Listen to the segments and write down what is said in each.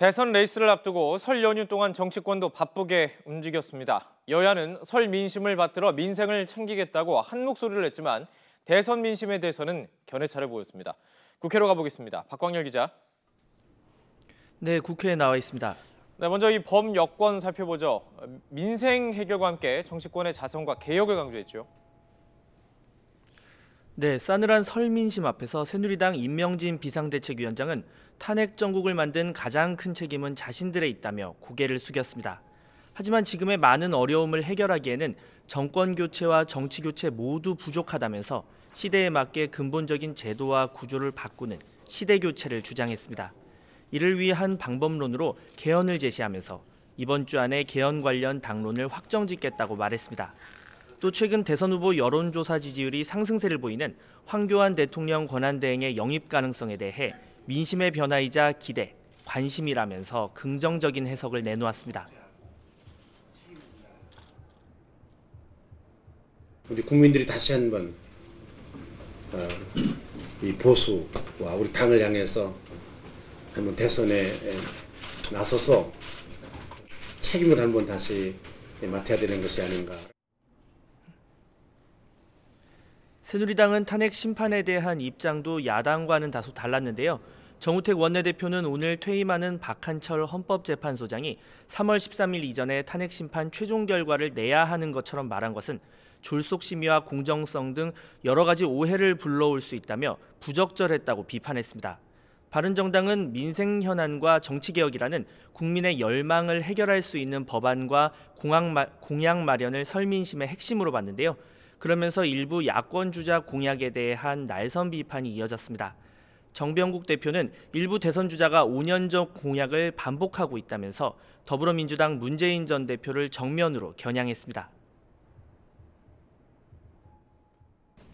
대선 레이스를 앞두고 설 연휴 동안 정치권도 바쁘게 움직였습니다. 여야는 설 민심을 받들어 민생을 챙기겠다고 한 목소리를 냈지만 대선 민심에 대해서는 견해차를 보였습니다. 국회로 가보겠습니다. 박광열 기자. 네, 국회에 나와 있습니다. 네, 먼저 이 범여권 살펴보죠. 민생 해결과 함께 정치권의 자성과 개혁을 강조했죠. 네, 싸늘한 설 민심 앞에서 새누리당 임명진 비상대책위원장은 탄핵 정국을 만든 가장 큰 책임은 자신들에 있다며 고개를 숙였습니다. 하지만 지금의 많은 어려움을 해결하기에는 정권 교체와 정치 교체 모두 부족하다면서 시대에 맞게 근본적인 제도와 구조를 바꾸는 시대 교체를 주장했습니다. 이를 위한 방법론으로 개헌을 제시하면서 이번 주 안에 개헌 관련 당론을 확정짓겠다고 말했습니다. 또 최근 대선 후보 여론조사 지지율이 상승세를 보이는 황교안 대통령 권한대행의 영입 가능성에 대해 민심의 변화이자 기대, 관심이라면서 긍정적인 해석을 내놓았습니다. 우리 국민들이 다시 한번 이 보수와 우리 당을 향해서 한번 대선에 나서서 책임을 한번 다시 맡아야 되는 것이 아닌가. 새누리당은 탄핵 심판에 대한 입장도 야당과는 다소 달랐는데요. 정우택 원내대표는 오늘 퇴임하는 박한철 헌법재판소장이 3월 13일 이전에 탄핵 심판 최종 결과를 내야 하는 것처럼 말한 것은 졸속 심의와 공정성 등 여러 가지 오해를 불러올 수 있다며 부적절했다고 비판했습니다. 바른정당은 민생 현안과 정치개혁이라는 국민의 열망을 해결할 수 있는 법안과 공약 마련을 설 민심의 핵심으로 봤는데요. 그러면서 일부 야권 주자 공약에 대한 날선 비판이 이어졌습니다. 정병국 대표는 일부 대선 주자가 5년 전 공약을 반복하고 있다면서 더불어민주당 문재인 전 대표를 정면으로 겨냥했습니다.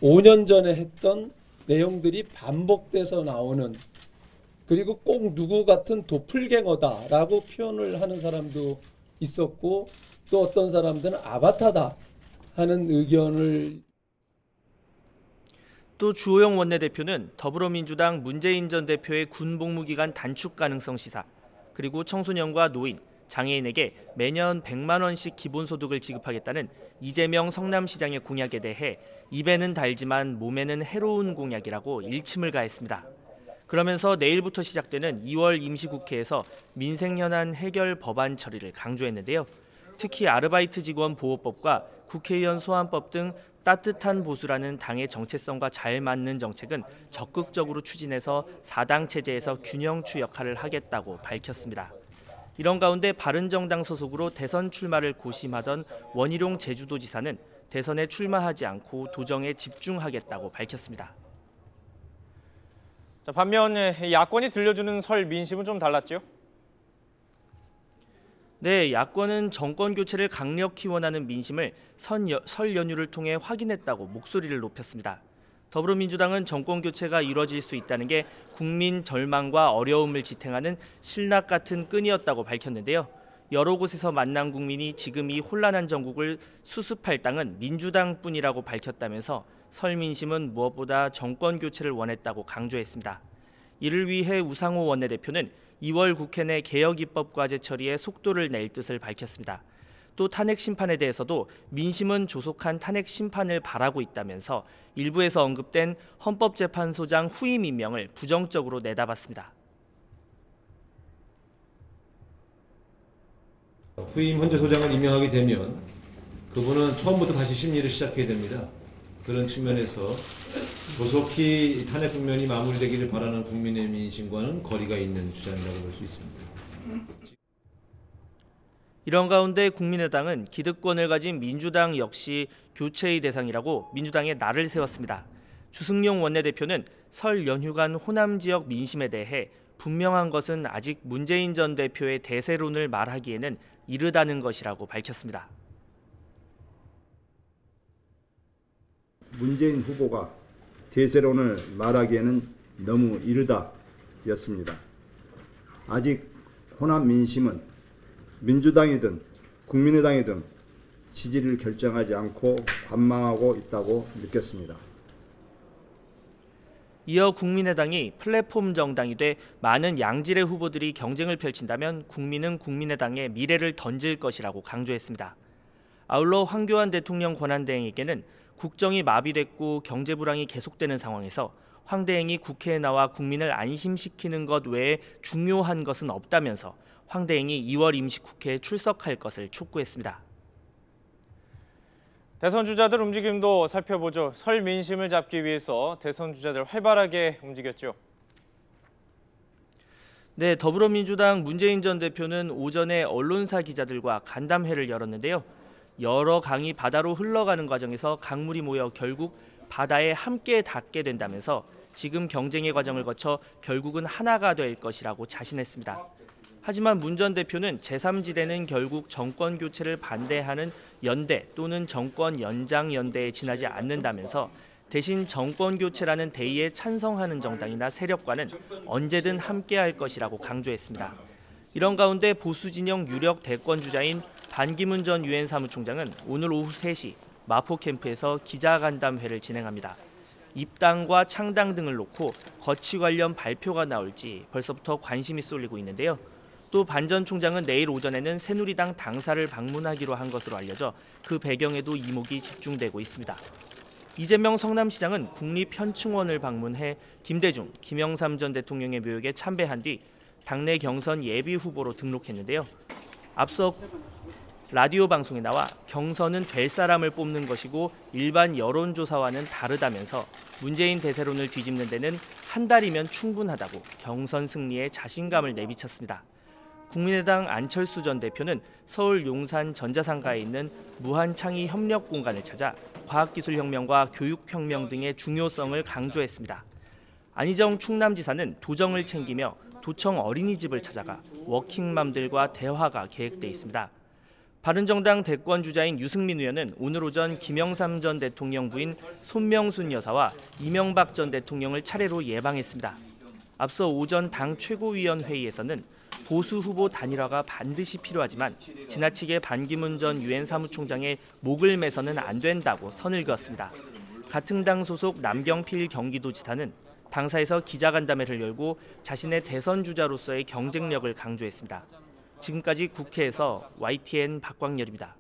5년 전에 했던 내용들이 반복돼서 나오는, 그리고 꼭 누구 같은 도플갱어다라고 표현을 하는 사람도 있었고, 또 어떤 사람들은 아바타다 하는 의견을. 또 주호영 원내대표는 더불어민주당 문재인 전 대표의 군복무기간 단축 가능성 시사, 그리고 청소년과 노인, 장애인에게 매년 100만 원씩 기본소득을 지급하겠다는 이재명 성남시장의 공약에 대해 입에는 달지만 몸에는 해로운 공약이라고 일침을 가했습니다. 그러면서 내일부터 시작되는 2월 임시국회에서 민생 현안 해결 법안 처리를 강조했는데요. 특히 아르바이트 직원 보호법과 국회의원 소환법 등 따뜻한 보수라는 당의 정체성과 잘 맞는 정책은 적극적으로 추진해서 4당 체제에서 균형추 역할을 하겠다고 밝혔습니다. 이런 가운데 바른정당 소속으로 대선 출마를 고심하던 원희룡 제주도지사는 대선에 출마하지 않고 도정에 집중하겠다고 밝혔습니다. 반면 야권이 들려주는 설 민심은 좀 달랐죠? 네, 야권은 정권 교체를 강력히 원하는 민심을 설 연휴를 통해 확인했다고 목소리를 높였습니다. 더불어민주당은 정권 교체가 이뤄질 수 있다는 게 국민 절망과 어려움을 지탱하는 신락 같은 끈이었다고 밝혔는데요. 여러 곳에서 만난 국민이 지금 이 혼란한 정국을 수습할 당은 민주당뿐이라고 밝혔다면서 설 민심은 무엇보다 정권 교체를 원했다고 강조했습니다. 이를 위해 우상호 원내대표는 2월 국회 내 개혁 입법 과제 처리에 속도를 낼 뜻을 밝혔습니다. 또 탄핵 심판에 대해서도 민심은 조속한 탄핵 심판을 바라고 있다면서 일부에서 언급된 헌법재판소장 후임 임명을 부정적으로 내다봤습니다. 후임 헌재 소장을 임명하게 되면 그분은 처음부터 다시 심리를 시작해야 됩니다. 그런 측면에서 조속히 탄핵 국면이 마무리되기를 바라는 국민의 민심과는 거리가 있는 주장이라고 볼 수 있습니다. 이런 가운데 국민의당은 기득권을 가진 민주당 역시 교체의 대상이라고 민주당에 날을 세웠습니다. 주승용 원내대표는 설 연휴간 호남 지역 민심에 대해 분명한 것은 아직 문재인 전 대표의 대세론을 말하기에는 이르다는 것이라고 밝혔습니다. 문재인 후보가 대세론을 말하기에는 너무 이르다였습니다. 아직 호남 민심은 민주당이든 국민의당이든 지지를 결정하지 않고 관망하고 있다고 느꼈습니다. 이어 국민의당이 플랫폼 정당이 돼 많은 양질의 후보들이 경쟁을 펼친다면 국민은 국민의당에 미래를 던질 것이라고 강조했습니다. 아울러 황교안 대통령 권한대행에게는 국정이 마비됐고 경제 불황이 계속되는 상황에서 황 대행이 국회에 나와 국민을 안심시키는 것 외에 중요한 것은 없다면서 황 대행이 2월 임시국회에 출석할 것을 촉구했습니다. 대선 주자들 움직임도 살펴보죠. 설 민심을 잡기 위해서 대선 주자들 활발하게 움직였죠. 네, 더불어민주당 문재인 전 대표는 오전에 언론사 기자들과 간담회를 열었는데요. 여러 강이 바다로 흘러가는 과정에서 강물이 모여 결국 바다에 함께 닿게 된다면서 지금 경쟁의 과정을 거쳐 결국은 하나가 될 것이라고 자신했습니다. 하지만 문 전 대표는 제3지대는 결국 정권 교체를 반대하는 연대 또는 정권 연장 연대에 지나지 않는다면서 대신 정권 교체라는 대의에 찬성하는 정당이나 세력과는 언제든 함께할 것이라고 강조했습니다. 이런 가운데 보수 진영 유력 대권 주자인 반기문 전 유엔 사무총장은 오늘 오후 3시 마포 캠프에서 기자간담회를 진행합니다. 입당과 창당 등을 놓고 거취 관련 발표가 나올지 벌써부터 관심이 쏠리고 있는데요. 또 반 전 총장은 내일 오전에는 새누리당 당사를 방문하기로 한 것으로 알려져 그 배경에도 이목이 집중되고 있습니다. 이재명 성남시장은 국립현충원을 방문해 김대중, 김영삼 전 대통령의 묘역에 참배한 뒤 당내 경선 예비 후보로 등록했는데요. 앞서 라디오 방송에 나와 경선은 될 사람을 뽑는 것이고 일반 여론조사와는 다르다면서 문재인 대세론을 뒤집는 데는 한 달이면 충분하다고 경선 승리에 자신감을 내비쳤습니다. 국민의당 안철수 전 대표는 서울 용산 전자상가에 있는 무한창의협력공간을 찾아 과학기술혁명과 교육혁명 등의 중요성을 강조했습니다. 안희정 충남지사는 도정을 챙기며 도청 어린이집을 찾아가 워킹맘들과 대화가 계획돼 있습니다. 바른정당 대권 주자인 유승민 의원은 오늘 오전 김영삼 전 대통령 부인 손명순 여사와 이명박 전 대통령을 차례로 예방했습니다. 앞서 오전 당 최고위원회의에서는 보수 후보 단일화가 반드시 필요하지만 지나치게 반기문 전 유엔 사무총장의 목을 매서는 안 된다고 선을 그었습니다. 같은 당 소속 남경필 경기도지사는 당사에서 기자간담회를 열고 자신의 대선 주자로서의 경쟁력을 강조했습니다. 지금까지 국회에서 YTN 박광열입니다.